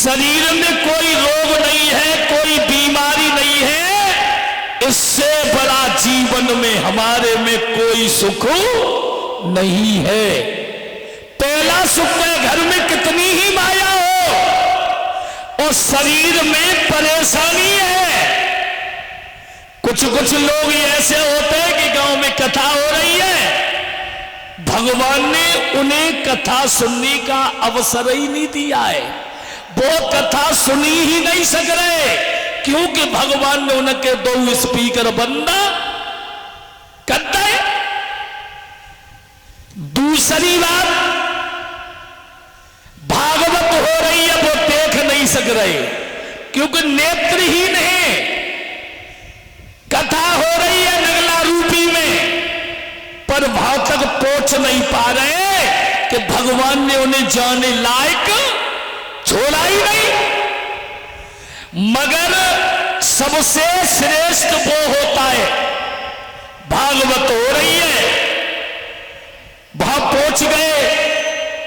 शरीर में कोई रोग नहीं है, कोई बीमारी नहीं है, इससे बड़ा जीवन में हमारे में कोई सुख नहीं है। पहला सुख है घर में कितनी ही माया हो और शरीर में परेशानी है। कुछ कुछ लोग ऐसे होते हैं कि गांव में कथा हो रही है, भगवान ने उन्हें कथा सुनने का अवसर ही नहीं दिया है, वो कथा सुनी ही नहीं सक रहे, क्योंकि भगवान ने उनके दो स्पीकर बंदा कर दिए। दूसरी बात, भागवत हो रही है वो देख नहीं सक रहे, क्योंकि नेत्रहीन है। कथा हो रही है नगला रूपी में, पर भाव तक पहुंच नहीं पा रहे कि भगवान ने उन्हें जाने लायक छोड़ा ही नहीं। मगर सबसे श्रेष्ठ वो होता है, भागवत हो रही है, वहां पहुंच गए,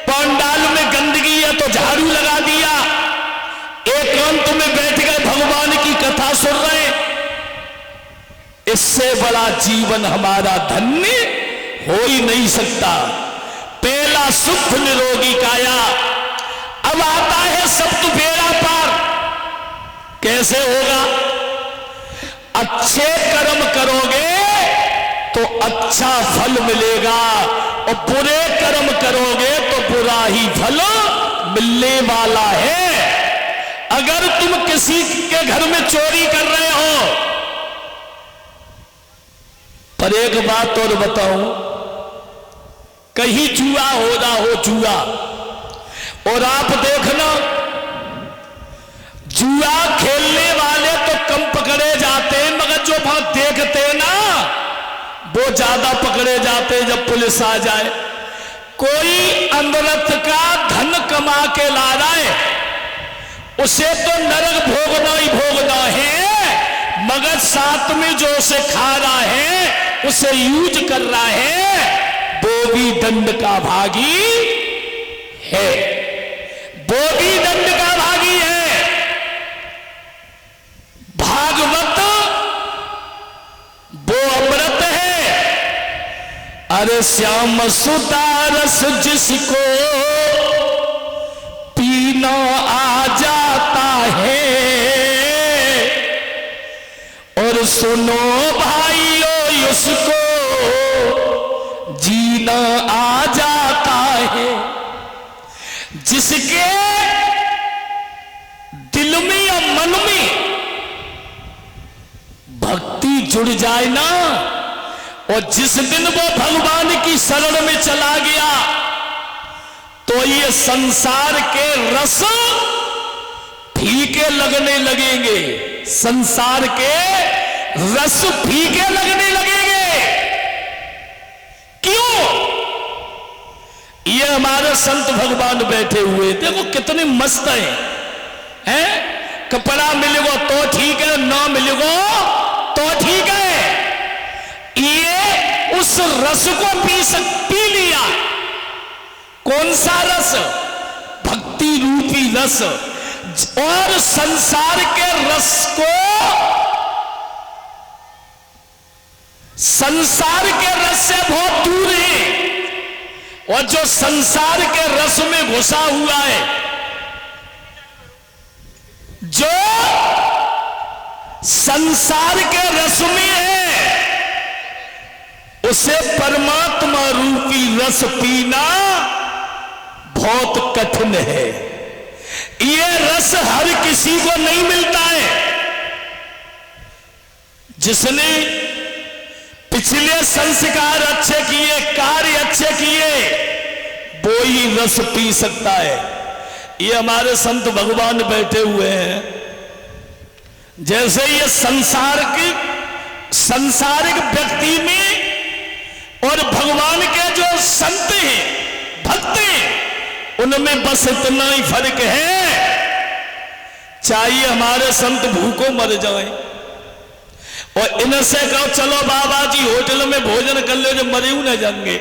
पंडाल में गंदगी है तो झाड़ू लगा दिया, एकांत में बैठ गए भगवान की कथा सुन रहे। इससे बड़ा जीवन हमारा धन्य हो ही नहीं सकता। पहला सुख निरोगी काया, अब आता है सब तो बेड़ा पार। कैसे होगा? अच्छे कर्म करोगे तो अच्छा फल मिलेगा और बुरे कर्म करोगे तो बुरा ही फल मिलने वाला है। अगर तुम किसी के घर में चोरी कर रहे हो, पर एक बात और बताऊं, कहीं जुआ हो रहा हो, जुआ, और आप देखना जुआ खेलने वाले तो कम पकड़े जाते हैं, मगर जो वहां देखते हैं ना वो ज्यादा पकड़े जाते हैं जब पुलिस आ जाए। कोई अमृत का धन कमा के ला रहा है, उसे तो नरक भोगना ही भोगना है, मगर साथ में जो उसे खा रहा है, उसे यूज कर रहा है, वो भी दंड का भागी है, वो भी दंड का भागी है। भागवत वो अमृत है। अरे श्याम सुदारस जिसको पीना आ जाता है, और सुनो भाइयों उसको जीना आ जाता है। जिसके दिल में या मन में भक्ति जुड़ जाए ना, और जिस दिन वो भगवान की शरण में चला गया, तो ये संसार के रस फीके लगने लगेंगे, संसार के रस फीके लगने लगेंगे। क्यों? ये हमारे संत भगवान बैठे हुए, देखो कितने मस्त हैं? कपड़ा मिलेगा तो ठीक है, ना मिलेगा तो ठीक है। ये उस रस को पी लिया। कौन सा रस? भक्ति रूपी रस। और संसार के रस को, संसार के रस से बहुत दूर है, और जो संसार के रस में घुसा हुआ है, जो संसार के रस में है, उसे परमात्मा रूपी रस पीना बहुत कठिन है। ये रस हर किसी को नहीं मिलता है। जिसने पिछले संस्कार अच्छे किए, कार्य अच्छे किए, वो ही रस पी सकता है। ये हमारे संत भगवान बैठे हुए हैं। जैसे ये संसारिक व्यक्ति में और भगवान के जो संत हैं, भक्त हैं, उनमें बस इतना ही फर्क है। चाहिए हमारे संत भूखों मर जाएं, और इनसे कहो चलो बाबा जी होटल में भोजन कर लो, जो मरे न जाएंगे।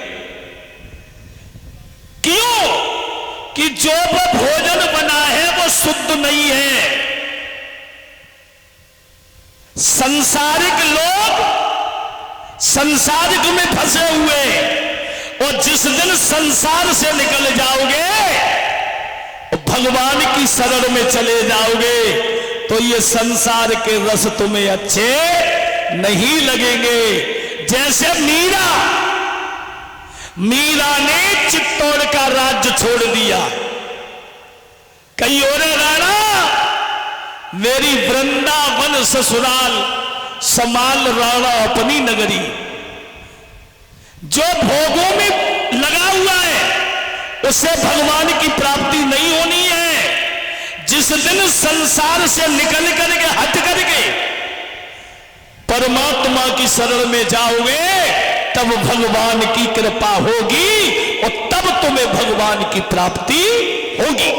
क्यों? कि जो वो भोजन बना है वो में शुद्ध नहीं है। संसारिक लोग संसारिक में फंसे हुए, और जिस दिन संसार से निकल जाओगे भगवान की शरण में चले जाओगे तो ये संसार के रस तुम्हें अच्छे नहीं लगेंगे। जैसे मीरा ने चित्तौड़ का राज्य छोड़ दिया, कहीं और राणा मेरी वृंदावन ससुराल समाल राणा अपनी नगरी। जो भोगों में लगा हुआ है उससे भगवान की प्राप्ति नहीं होनी है। जिस दिन संसार से निकल करके हट करके परमात्मा की शरण में जाओगे तब भगवान की कृपा होगी और तब तुम्हें भगवान की प्राप्ति होगी।